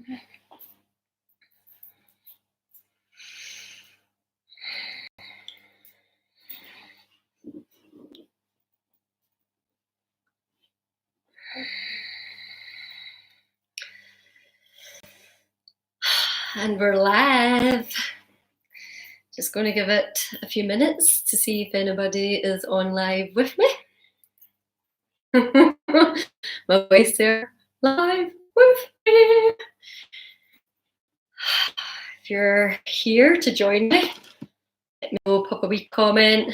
And we're live. Just going to give it a few minutes to see if anybody is on live with me. My voice there, live with me. If you're here to join me, let me know, pop a wee comment.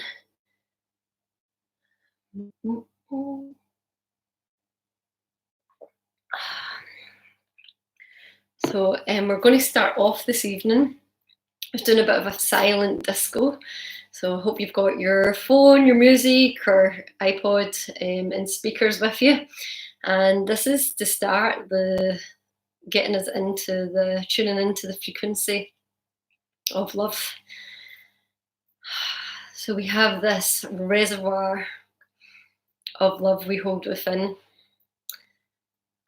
So we're going to start off this evening. I was doing a bit of a silent disco. So I hope you've got your phone, your music or iPod and speakers with you. And this is to start the getting us into the tuning into the frequency of love. So we have this reservoir of love we hold within.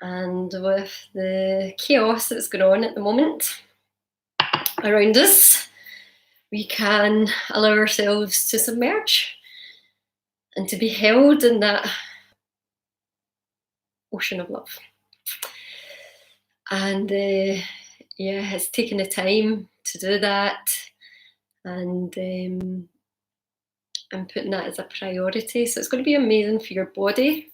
And with the chaos that's going on at the moment around us, we can allow ourselves to submerge and to be held in that ocean of love. And it's taking the time to do that, and I'm putting that as a priority. So it's going to be amazing for your body.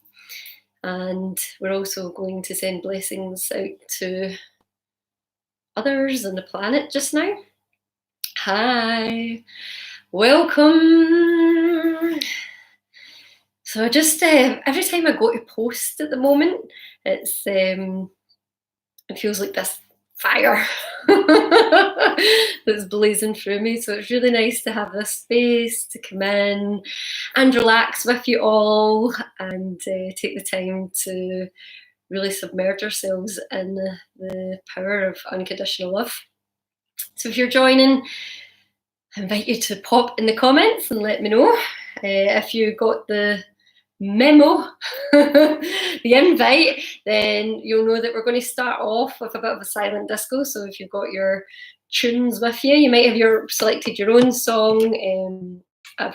And we're also going to send blessings out to others on the planet just now. Hi, welcome. So just every time I go to post at the moment, it feels like this fire that's blazing through me. So it's really nice to have this space to come in and relax with you all and take the time to really submerge ourselves in the power of unconditional love. So if you're joining, I invite you to pop in the comments and let me know if you got the memo, the invite, then you'll know that we're going to start off with a bit of a silent disco. So if you've got your tunes with you, you might have selected your own song. I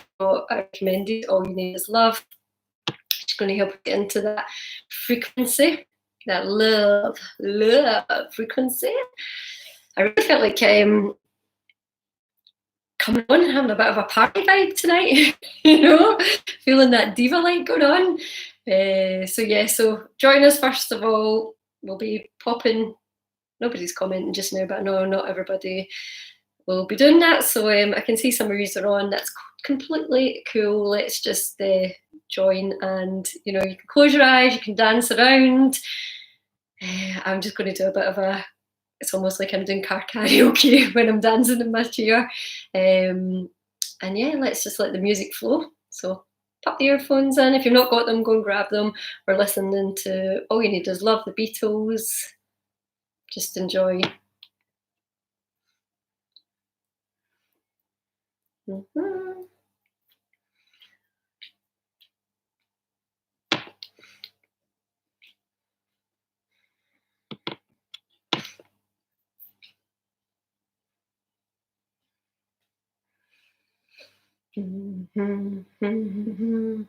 recommended All You Need Is Love. It's going to help get into that frequency, that love frequency. I really felt like coming on, having a bit of a party vibe tonight, feeling that diva light going on. So join us first of all. We'll be popping. Nobody's commenting just now, but no, not everybody will be doing that. So I can see some of you are on. That's completely cool. Let's just join, and you can close your eyes. You can dance around. I'm just going to do a bit of it's almost like I'm doing car karaoke when I'm dancing in my chair. Let's just let the music flow. So pop the earphones in. If you've not got them, go and grab them. We're listening to All You Need Is Love, the Beatles. Just enjoy. Mm-hmm. Mm-hmm.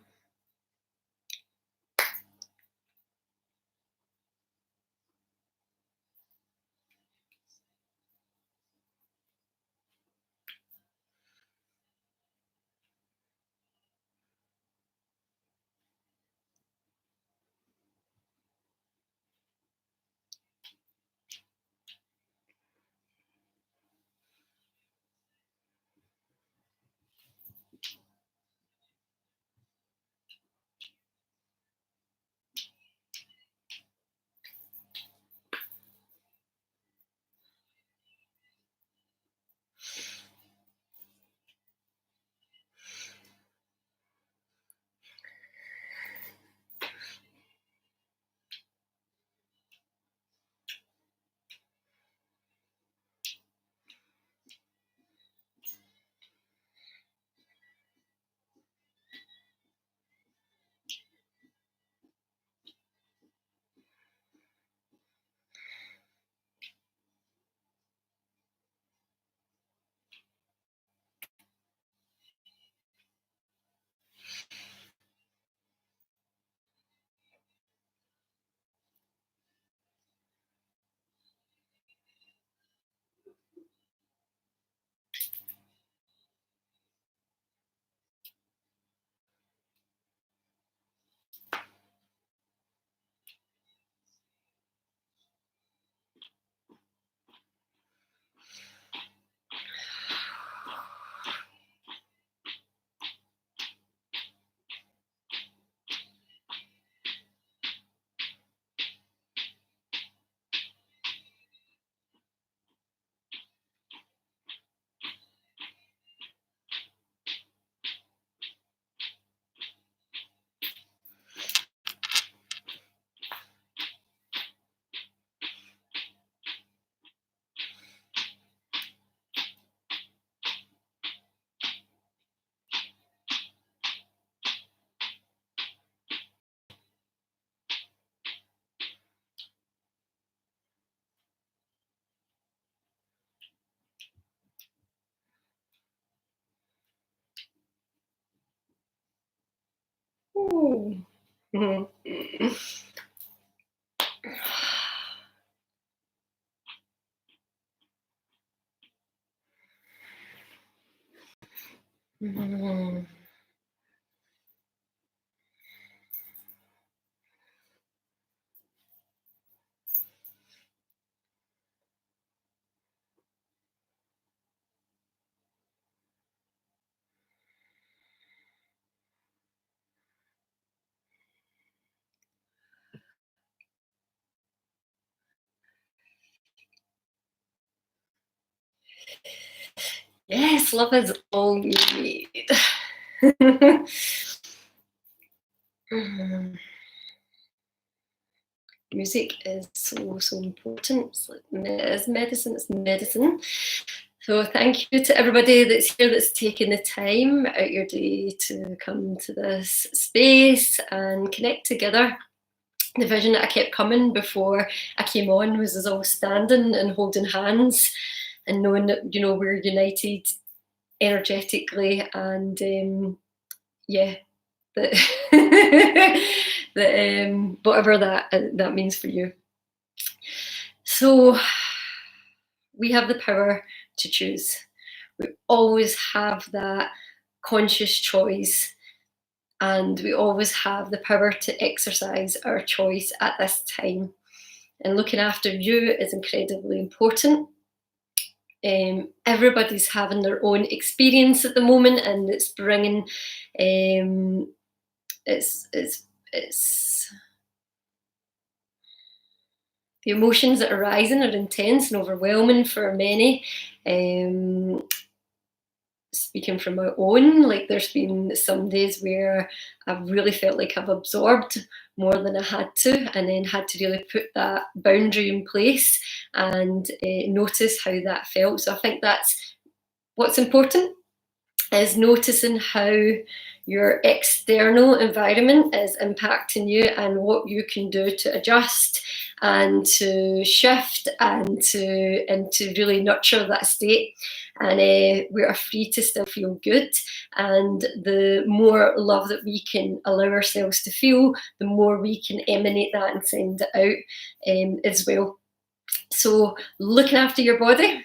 Ooh. Mhm. Mhm. Yes, love is all you need. Mhm. Music is so, so important. It's like it's medicine, it's medicine. So thank you to everybody that's here that's taken the time out your day to come to this space and connect together. The vision that I kept coming before I came on was us all standing and holding hands and knowing that, you know, we're united energetically and yeah, that that whatever that means for you. So we have the power to choose. We always have that conscious choice, and we always have the power to exercise our choice at this time. And looking after you is incredibly important. Everybody's having their own experience at the moment, and it's bringing it's the emotions that are rising are intense and overwhelming for many. Um, Speaking from my own, like there's been some days where I've really felt like I've absorbed more than I had to, and then had to really put that boundary in place and notice how that felt. So I think that's what's important, is noticing how your external environment is impacting you and what you can do to adjust and to shift and to really nurture that state. And we are free to still feel good. And the more love that we can allow ourselves to feel, the more we can emanate that and send it out as well. So looking after your body.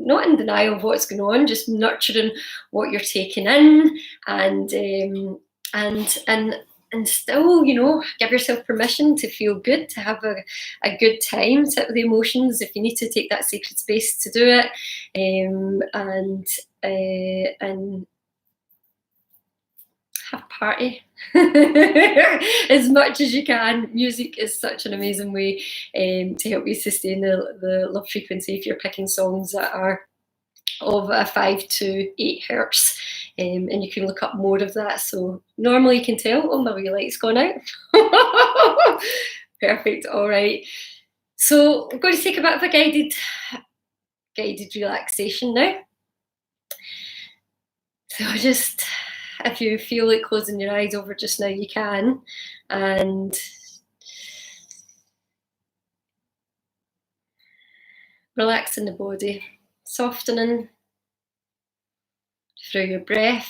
Not in denial of what's going on, just nurturing what you're taking in, and and still, you know, give yourself permission to feel good, to have a good time, sit with the emotions if you need to take that sacred space to do it, and have a party as much as you can. Music is such an amazing way to help you sustain the love frequency if you're picking songs that are of a 5 to 8 hertz. And you can look up more of that. So normally you can tell, oh, my wee light's gone out. Perfect. All right. So I'm going to take a bit of a guided relaxation now. So just, if you feel like closing your eyes over just now, you can. And relaxing the body, softening through your breath.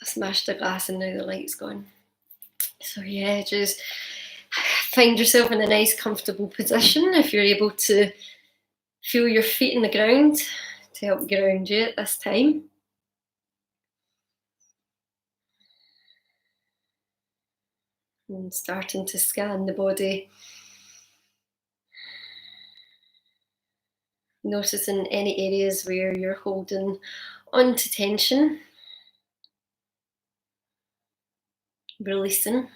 I smashed the glass and now the light's gone. So yeah, just find yourself in a nice comfortable position if you're able to feel your feet in the ground to help ground you at this time. And starting to scan the body, noticing any areas where you're holding on to tension, releasing,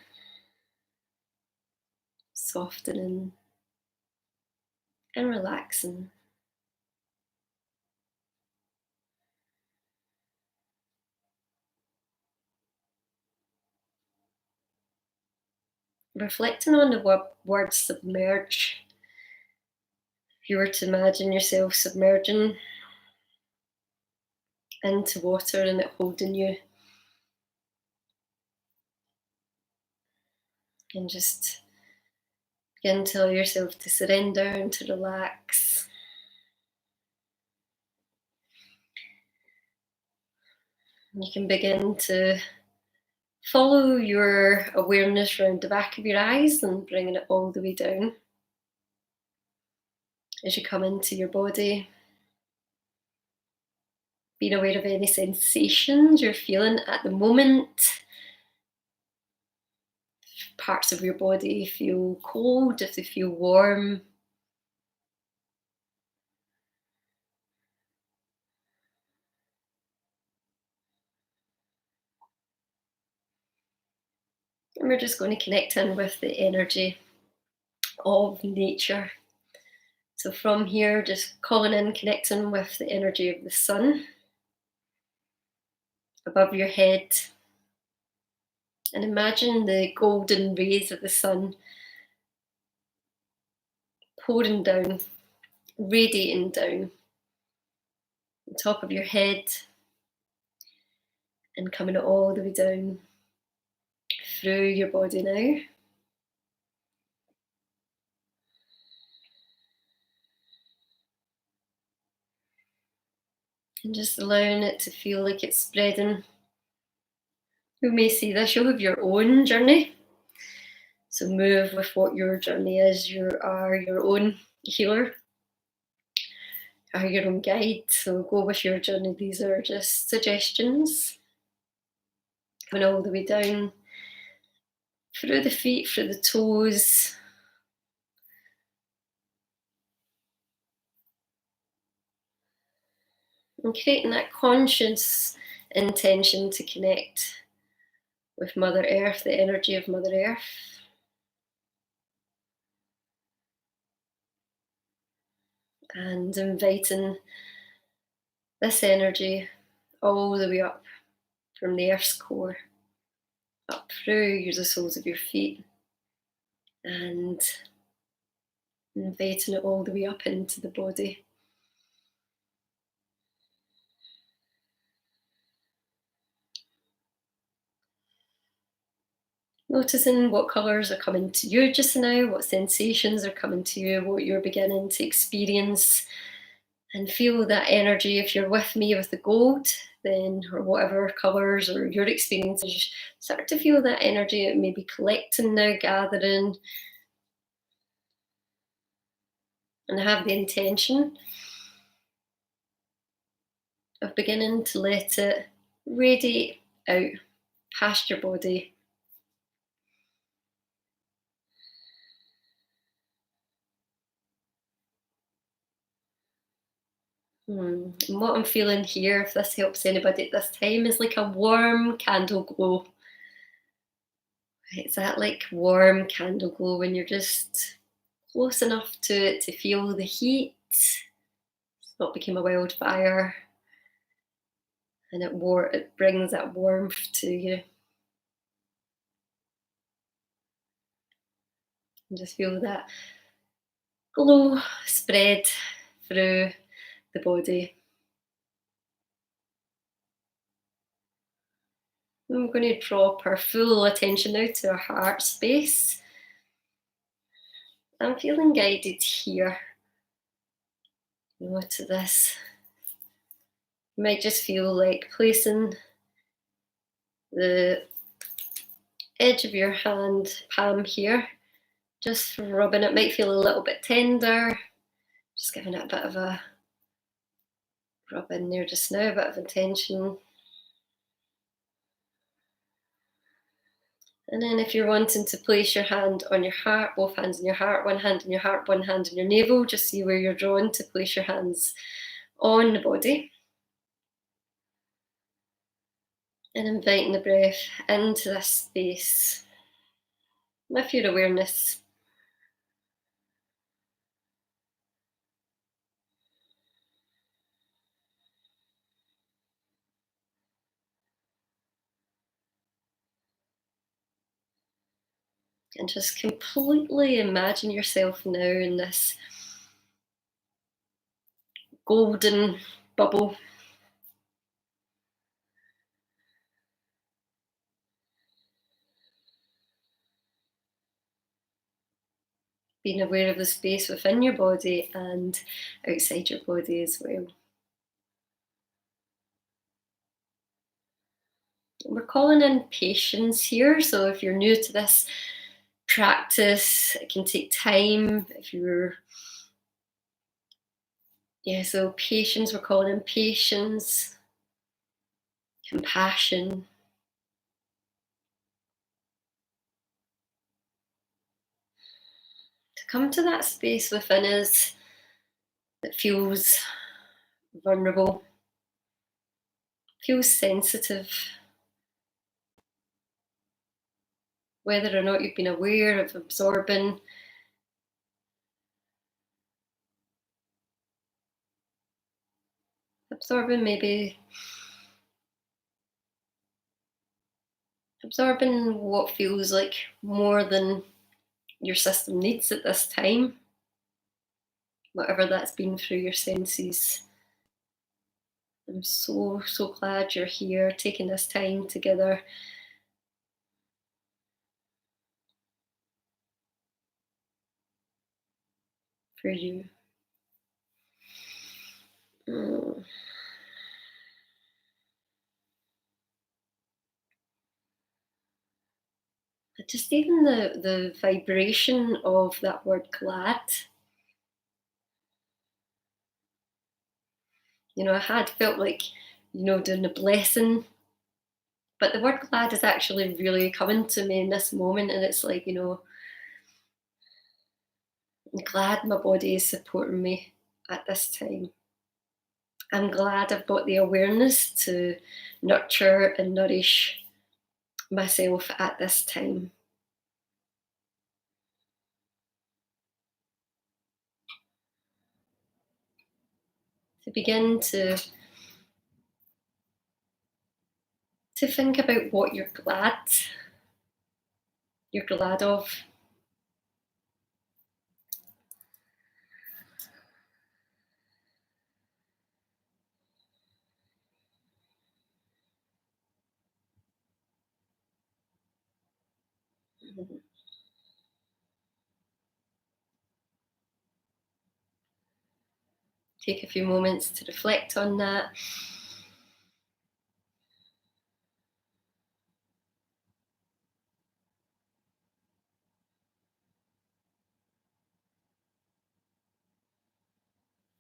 softening and relaxing. Reflecting on the word submerge. If you were to imagine yourself submerging into water and it holding you, and just Again, tell yourself to surrender and to relax. You can begin to follow your awareness around the back of your eyes and bringing it all the way down as you come into your body. Being aware of any sensations you're feeling at the moment. If parts of your body feel cold, if they feel warm. And we're just going to connect in with the energy of nature. So from here, just calling in, connecting with the energy of the sun above your head. And imagine the golden rays of the sun pouring down, radiating down the top of your head and coming all the way down through your body now. And just allowing it to feel like it's spreading. You may see this, you'll have your own journey. So move with what your journey is. You are your own healer, are your own guide. So go with your journey. These are just suggestions. Coming all the way down through the feet, through the toes. And creating that conscious intention to connect with Mother Earth, the energy of Mother Earth. And inviting this energy all the way up from the Earth's core, up through the soles of your feet, and inviting it all the way up into the body. Noticing what colours are coming to you just now, what sensations are coming to you, what you're beginning to experience, and feel that energy. If you're with me with the gold, then, or whatever colours or your experiences, start to feel that energy. It may be collecting now, gathering, and have the intention of beginning to let it radiate out past your body. And what I'm feeling here, if this helps anybody at this time, is like a warm candle glow. It's that like warm candle glow when you're just close enough to it to feel the heat. It's not become a wildfire. And it brings that warmth to you. And just feel that glow spread through the body. I'm going to drop our full attention now to our heart space. I'm feeling guided here. To this. You might just feel like placing the edge of your hand palm here, just rubbing it. Might feel a little bit tender. Just giving it a bit of a rub in there just now, a bit of intention. And then if you're wanting to place your hand on your heart, both hands on your heart, one hand on your heart, one hand on your navel, just see where you're drawn to place your hands on the body. And inviting the breath into this space with your awareness. And just completely imagine yourself now in this golden bubble. being aware of the space within your body and outside your body as well. We're calling in patience here. So if you're new to this practice, it can take time. So patience, we're calling in patience, compassion. To come to that space within us that feels vulnerable, feels sensitive, whether or not you've been aware of absorbing maybe absorbing what feels like more than your system needs at this time, whatever that's been through your senses. I'm so glad you're here taking this time together. For you. Just even the vibration of that word glad. I had felt like, doing a blessing, but the word glad is actually really coming to me in this moment, and it's like, I'm glad my body is supporting me at this time. I'm glad I've got the awareness to nurture and nourish myself at this time. To begin to think about what you're glad of. Take a few moments to reflect on that.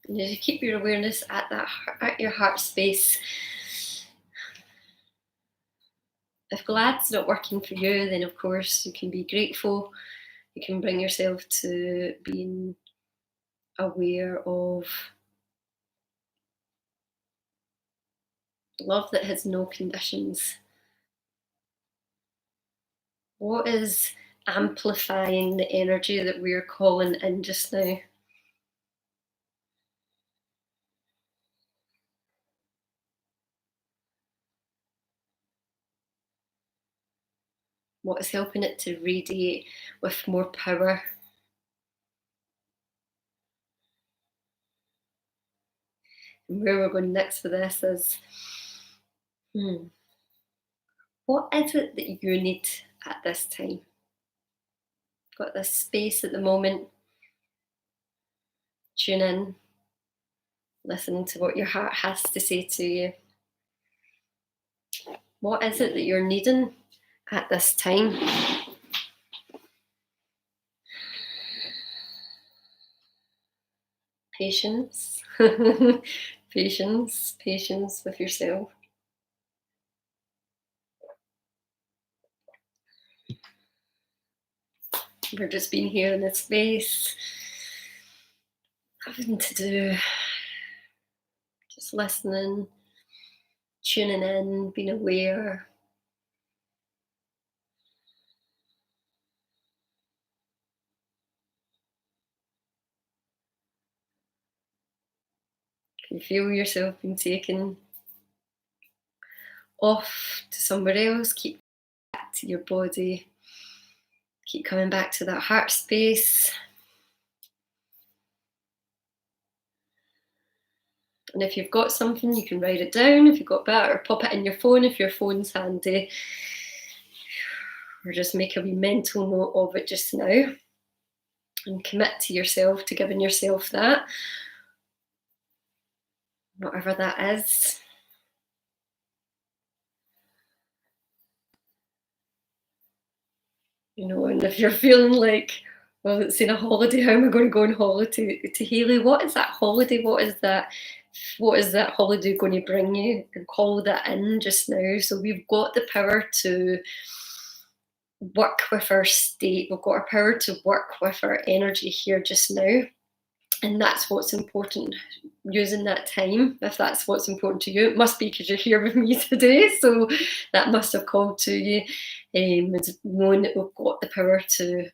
And as you keep your awareness at your heart space, if glad's not working for you, then of course you can be grateful. You can bring yourself to being aware of love that has no conditions. What is amplifying the energy that we're calling in just now? What is helping it to radiate with more power? And where we're going next with this is, what is it that you need at this time? Got this space at the moment. Tune in, listen to what your heart has to say to you. What is it that you're needing at this time? Patience. Patience with yourself. We're just being here in this space, having to do, just listening, tuning in, being aware. Can you feel yourself being taken off to somewhere else? Keep back to your body. Keep coming back to that heart space. And if you've got something, you can write it down. If you've got better, pop it in your phone if your phone's handy. Or just make a wee mental note of it just now. and commit to yourself, to giving yourself that, whatever that is. And if you're feeling like, well, it's in a holiday, how am I going to go on holiday to Hayley? What is that holiday? What is that holiday going to bring you? And call that in just now. So we've got the power to work with our state. We've got our power to work with our energy here just now. And that's what's important, using that time, if that's what's important to you. It must be because you're here with me today, so that must have called to you. It's knowing that we've got the power to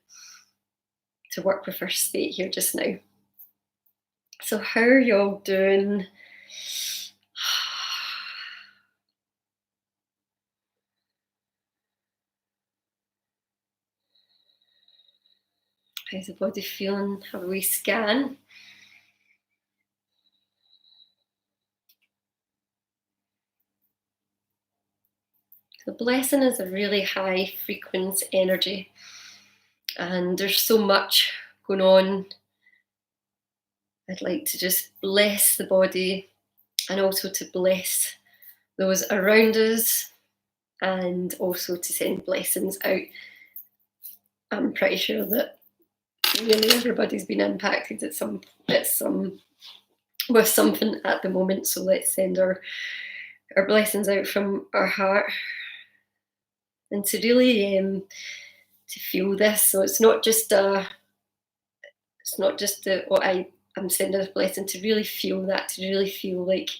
work with our state here just now. So how are y'all doing? How's the body feeling? Have a wee scan. The blessing is a really high frequency energy, and there's so much going on. I'd like to just bless the body and also to bless those around us, and also to send blessings out. I'm pretty sure that really everybody's been impacted with something at the moment. So let's send our blessings out from our heart, and to really to feel this. So it's not just what I'm sending a blessing, to really feel that, to really feel like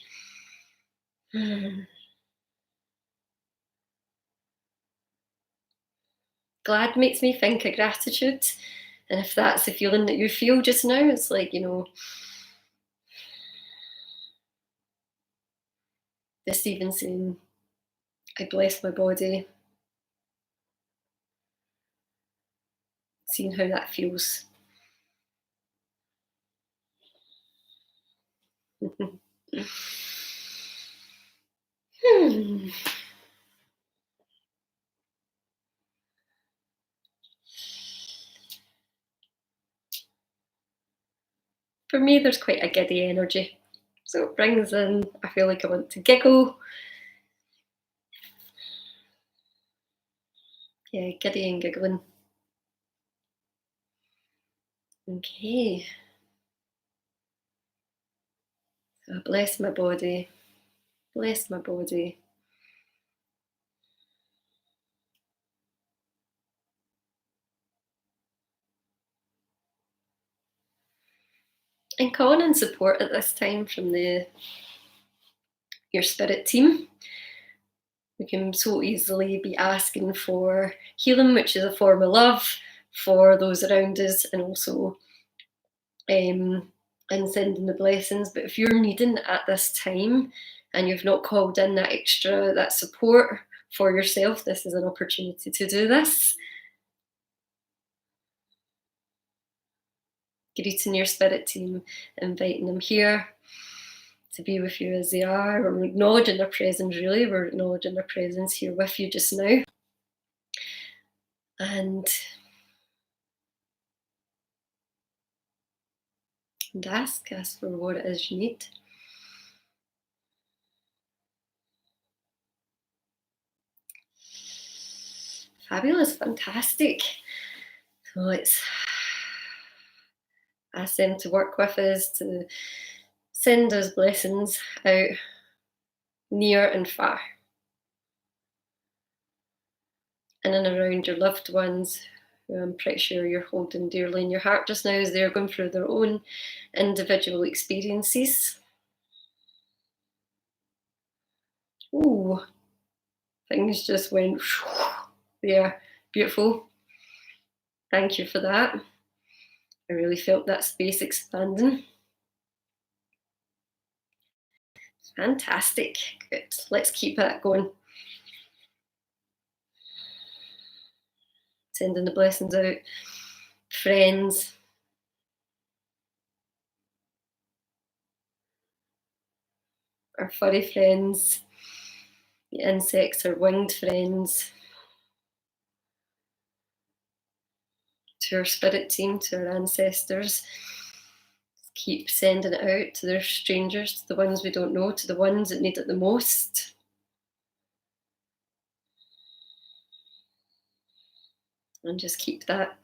glad makes me think of gratitude. And if that's the feeling that you feel just now, it's like, just even saying, I bless my body, seeing how that feels. For me, there's quite a giddy energy. So it brings in, I feel like I want to giggle. Yeah, giddy and giggling. Okay. So bless my body. Bless my body. And calling in support at this time from your spirit team. We can so easily be asking for healing, which is a form of love for those around us, and also and sending the blessings. But if you're needing it at this time and you've not called in that support for yourself, this is an opportunity to do this. Greeting your spirit team, inviting them here to be with you as they are. We're acknowledging their presence, really. We're acknowledging their presence here with you just now. And ask for what it is you need. Fabulous, fantastic. So let's ask them to work with us, to send us blessings out near and far, in and around your loved ones, who I'm pretty sure you're holding dearly in your heart just now as they're going through their own individual experiences. Ooh, things just went there. Beautiful. Thank you for that. I really felt that space expanding. Fantastic. Good. Let's keep that going. Sending the blessings out. Friends. Our furry friends. The insects, our winged friends. to our spirit team, to our ancestors. Keep sending it out to their strangers, to the ones we don't know, to the ones that need it the most. And just keep that.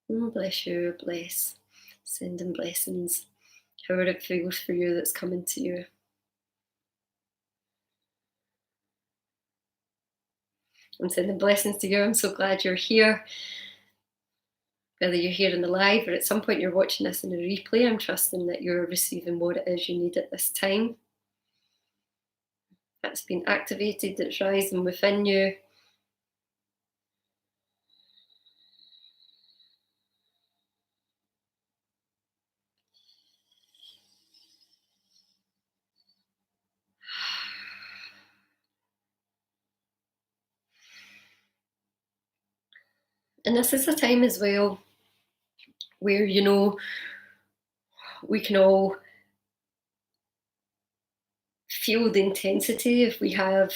Bless you, bless. Sending blessings, however it feels for you that's coming to you. I'm sending blessings to you. I'm so glad you're here. Whether you're here in the live or at some point you're watching this in a replay, I'm trusting that you're receiving what it is you need at this time. That's been activated, it's rising within you. And this is a time as well where, you know, we can all feel the intensity if we have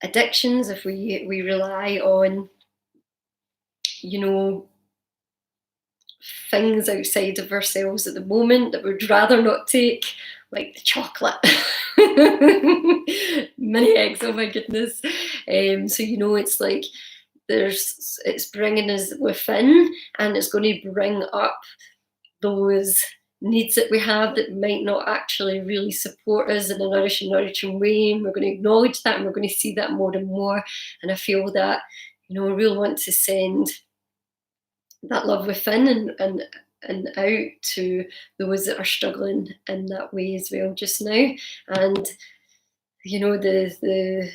addictions, if we rely on, you know, things outside of ourselves at the moment that we'd rather not take, like the chocolate. Mini eggs, oh my goodness. So, you know, it's like it's bringing us within, and it's going to bring up those needs that we have that might not actually really support us in a nourishing way. And we're going to acknowledge that, and we're going to see that more and more. And I feel that, you know, I really want to send that love within and out to those that are struggling in that way as well just now. And, you know, the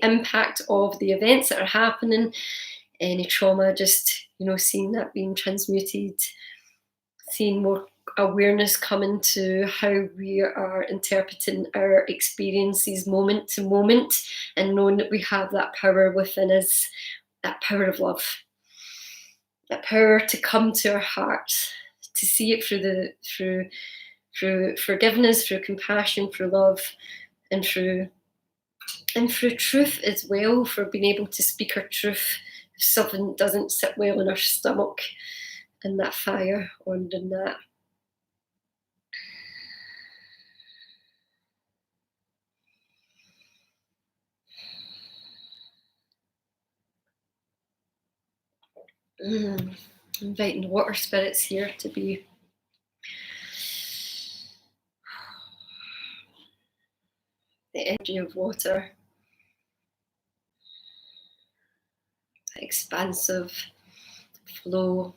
impact of the events that are happening, any trauma, just, you know, seeing that being transmuted, seeing more awareness coming to how we are interpreting our experiences moment to moment, and knowing that we have that power within us, that power of love, that power to come to our hearts, to see it through forgiveness, through compassion, through love, and through truth as well, for being able to speak our truth if something doesn't sit well in our stomach, and that fire on that. Inviting the water spirits here to be the energy of water, that expansive flow.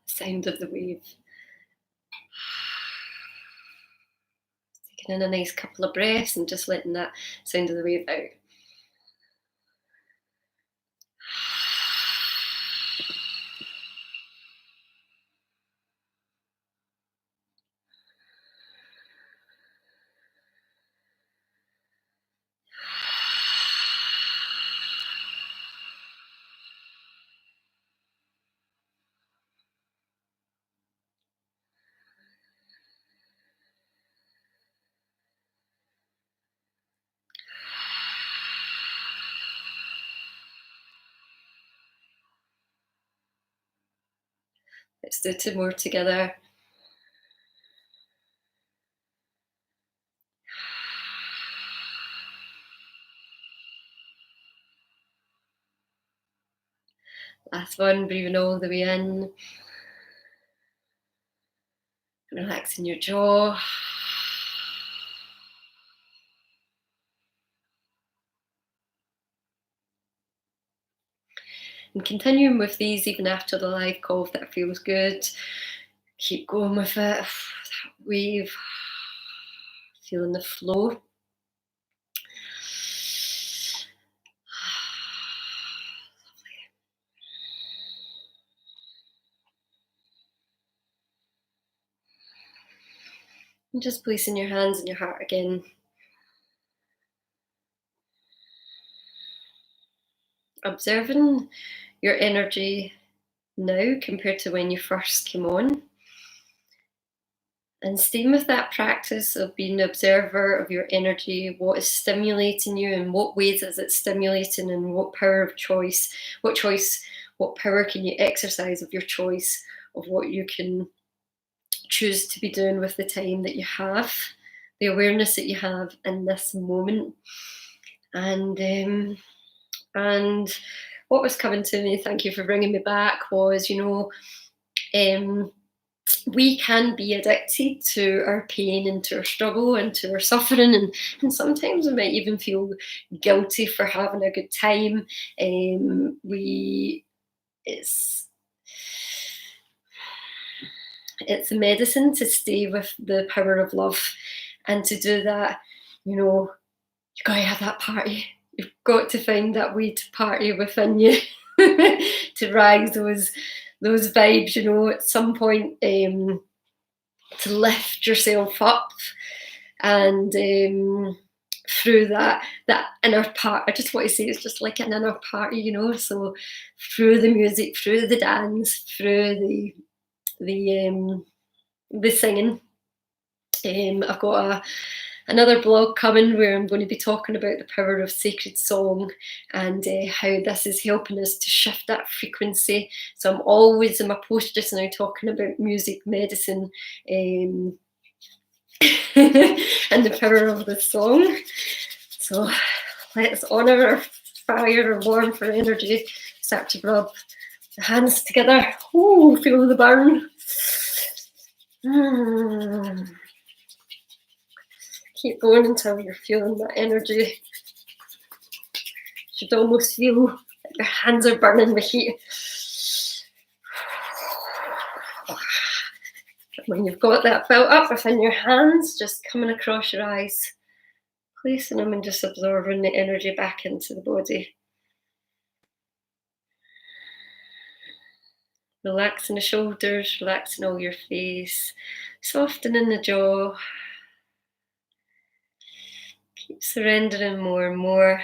Sound of the wave. Taking in a nice couple of breaths and just letting that sound of the wave out. Let's do two more together. Last one, breathing all the way in. Relaxing your jaw. And continuing with these even after the live call if that feels good. Keep going with it. That wave. Feeling the flow. And just placing your hands in your heart again. Observing your energy now compared to when you first came on. And staying with that practice of being an observer of your energy, what is stimulating you, and what ways is it stimulating, and what power of choice, what power can you exercise of your choice of what you can choose to be doing with the time that you have, the awareness that you have in this moment. And what was coming to me, thank you for bringing me back, was, we can be addicted to our pain and to our struggle and to our suffering, and sometimes we might even feel guilty for having a good time. It's a medicine to stay with the power of love, and to do that, you gotta have that party. You've got to find that way to party within you, to rise those vibes, at some point, to lift yourself up, and through that inner part. I just want to say it's just like an inner party, so through the music, through the dance, through the singing. I've got another blog coming where I'm going to be talking about the power of sacred song, and how this is helping us to shift that frequency. So I'm always in my post just now talking about music medicine, and the power of the song. So let's honour our fire, our warmth, our energy. Start to rub the hands together. Oh, feel the burn. Keep going until you're feeling that energy. You should almost feel like your hands are burning with heat. When you've got that built up within your hands, just coming across your eyes, placing them and just absorbing the energy back into the body. Relaxing the shoulders, relaxing all your face, softening the jaw. Keep surrendering more and more.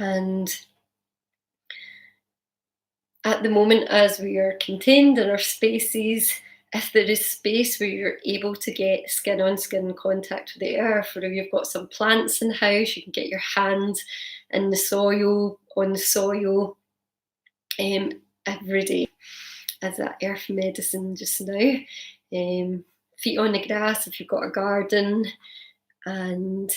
And at the moment, as we are contained in our spaces, if there is space where you're able to get skin on skin contact with the earth, or if you've got some plants in the house, you can get your hands in the soil, on the soil, every day as that earth medicine just now. Feet on the grass if you've got a garden, and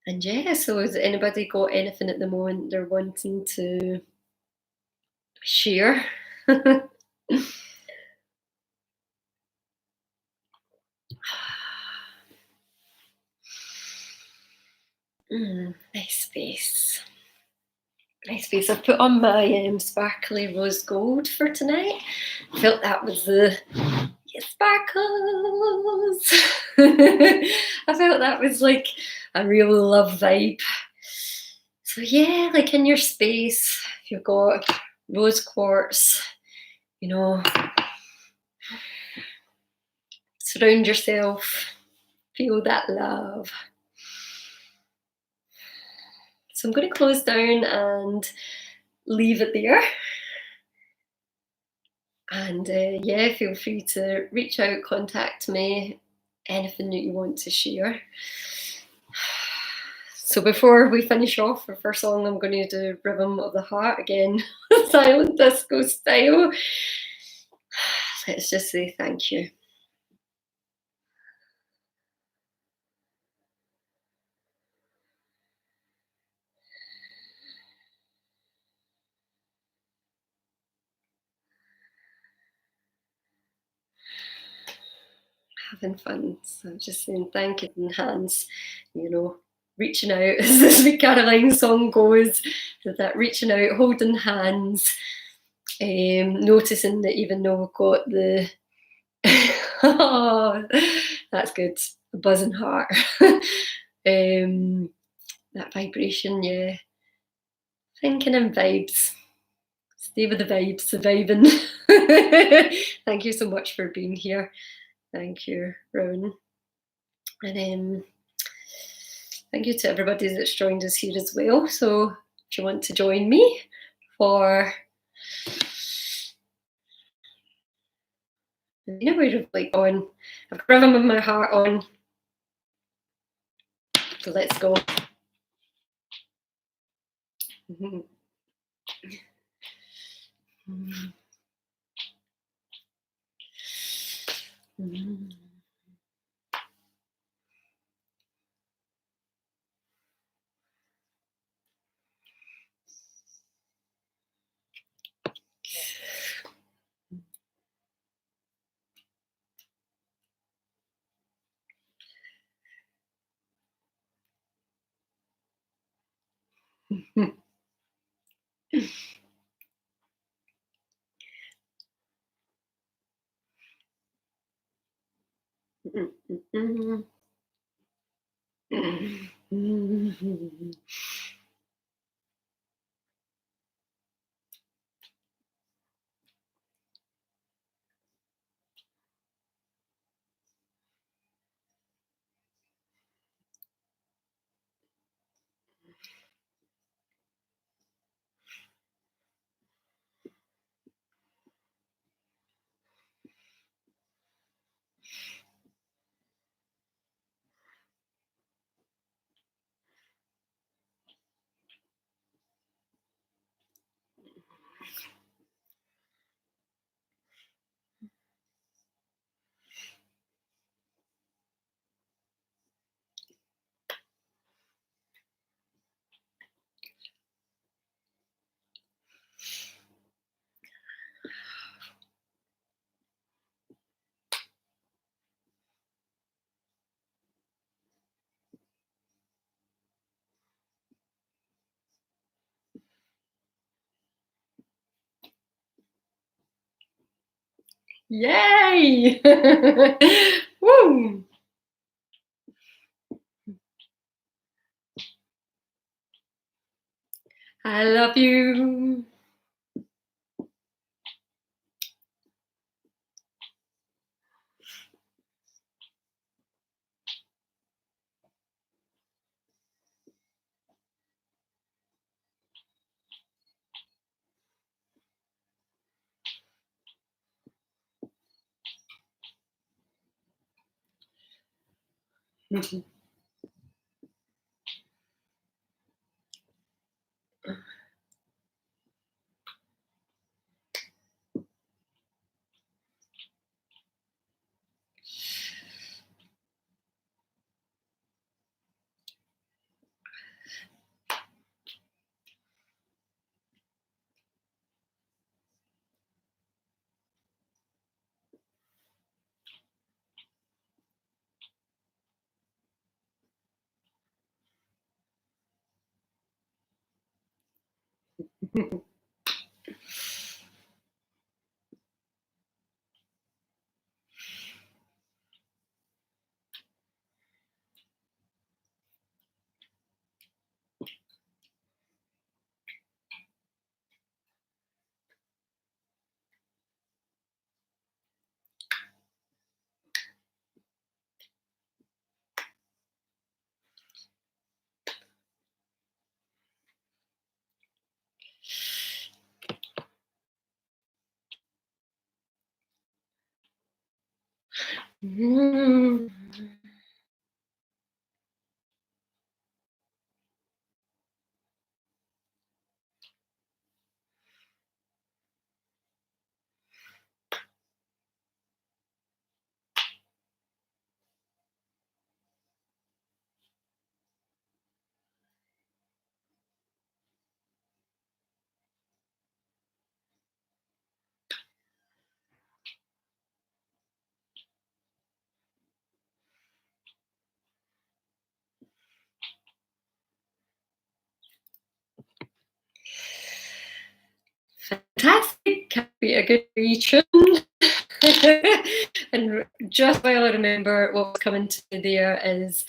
yeah, so has anybody got anything at the moment they're wanting to share? Nice space. Nice space. I've put on my sparkly rose gold for tonight. I felt that was the sparkles. I felt that was like a real love vibe. So yeah, like in your space, if you've got rose quartz, surround yourself, feel that love. So I'm going to close down and leave it there. And yeah, feel free to reach out, contact me, anything that you want to share. So before we finish off our first song, I'm going to do Rhythm of the Heart again, silent disco style. Let's just say thank you. Having fun. So I'm just saying thank you in hands, reaching out as the Sweet Caroline song goes, that reaching out, holding hands, noticing that even though we've got the oh, that's good, a buzzing heart, that vibration, yeah, Thinking in vibes. Stay with the vibes, the vibing. Thank you so much for being here. Thank you, Rowan. And thank you to everybody that's joined us here as well. So if you want to join me for we're like on, I've got rhythm in my heart on. So let's go. Mm-hmm. Mm-hmm. Yay! Woo! I love you. Fantastic. Can't be a good wee tune. And just while I remember what was coming to me there is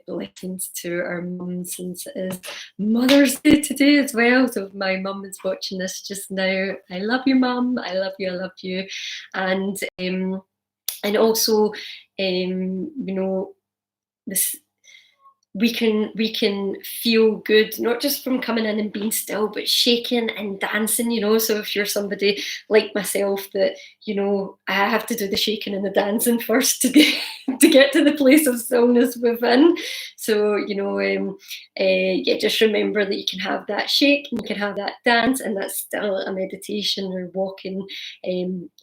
lessons to our mum, since it is Mother's Day today as well. So if my mum is watching this just now, I love you, mum. I love you. I love you. And also, this we can feel good, not just from coming in and being still, but shaking and dancing. So if you're somebody like myself that, I have to do the shaking and the dancing first to get to get to the place of stillness within. So, yeah, just remember that you can have that shake and you can have that dance, and that's still a meditation or walking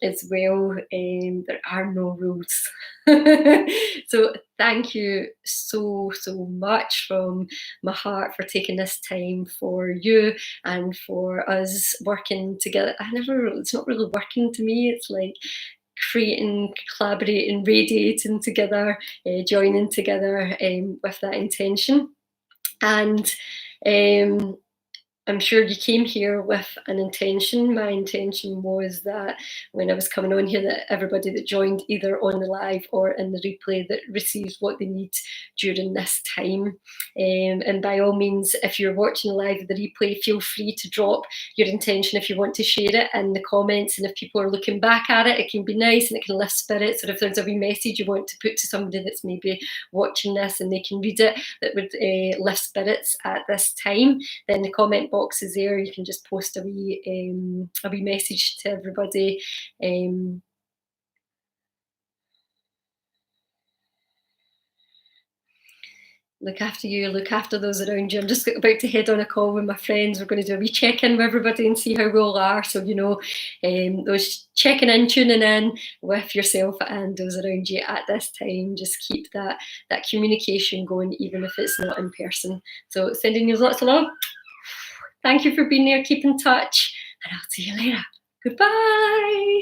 as well. There are no rules. So thank you so, so much from my heart for taking this time for you and for us working together. It's not really working to me, it's like creating, collaborating, radiating together, joining together with that intention. And um, I'm sure you came here with an intention. My intention was that when I was coming on here, that everybody that joined either on the live or in the replay, that receives what they need during this time. And by all means, if you're watching live the replay, feel free to drop your intention if you want to share it in the comments. And if people are looking back at it, it can be nice and it can lift spirits. Or if there's a wee message you want to put to somebody that's maybe watching this and they can read it, that would lift spirits at this time, then the comment box is there. You can just post a wee message to everybody. Look after you, look after those around you. I'm just about to head on a call with my friends. We're going to do a wee check-in with everybody and see how we all are. So, those checking in, tuning in with yourself and those around you at this time. Just keep that communication going, even if it's not in person. So sending you lots of love. Thank you for being there. Keep in touch, and I'll see you later. Goodbye.